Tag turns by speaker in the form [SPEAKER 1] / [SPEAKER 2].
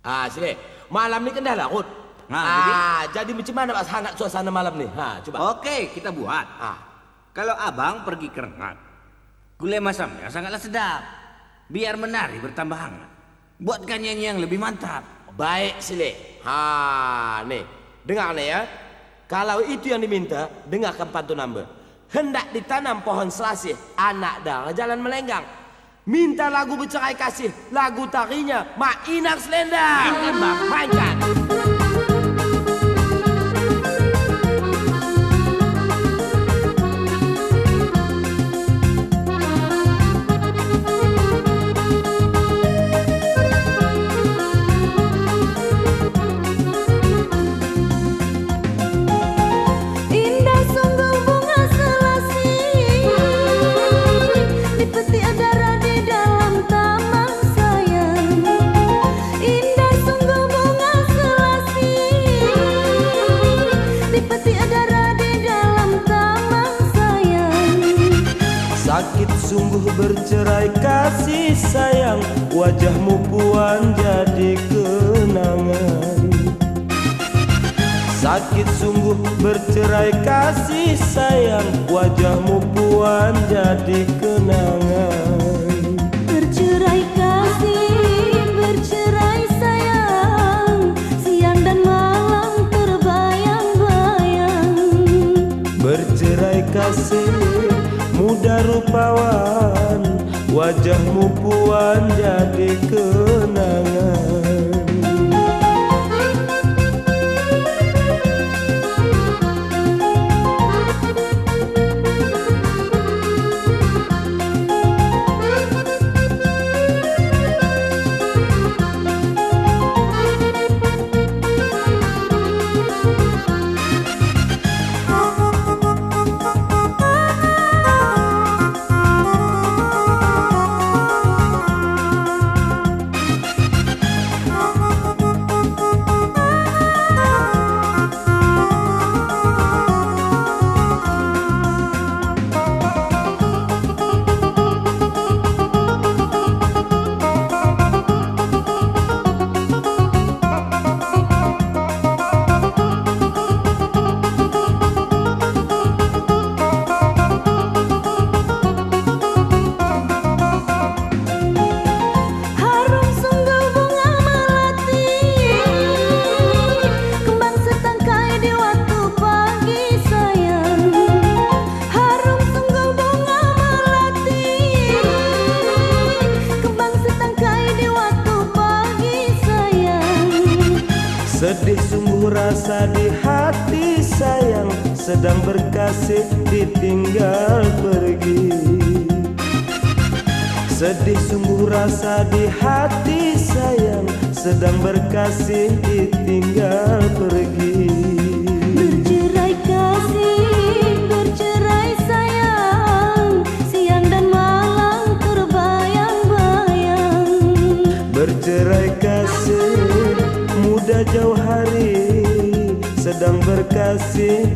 [SPEAKER 1] Sini. Malam ni kan dah larut. Jadi macam mana Mas hangat suasana malam ni? Coba.
[SPEAKER 2] Oke, kita buat. Kalau abang pergi ke Rengat, gulai masamnya sangatlah sedap. Biar menari bertambah hangat. Buatkan nyanyi yang lebih mantap.
[SPEAKER 1] Baik, Sile. Nih. Dengar nih ya. Kalau itu yang diminta, dengarkan pantun nambah. Hendak ditanam pohon selasih, anak darah jalan melenggang. Minta lagu bercerai kasih, lagu tarinya Mak Inar Selendang. Mainkan bang, mainkan.
[SPEAKER 3] Sakit sungguh bercerai kasih sayang, wajahmu puan jadi kenangan. Sakit sungguh bercerai kasih sayang, wajahmu puan jadi kenangan.
[SPEAKER 4] Bercerai kasih, bercerai sayang, siang dan malam terbayang-bayang.
[SPEAKER 3] Bercerai kasih muda rupawan, wajahmu puan jadi kenangan. Sedih sungguh rasa di hati sayang, sedang berkasih ditinggal pergi. Sedih sungguh rasa di hati sayang, sedang berkasih ditinggal pergi.
[SPEAKER 4] Bercerai kasih, bercerai sayang, siang dan malam terbayang-bayang.
[SPEAKER 3] Bercerai kasih muda jauh hari, sedang berkasih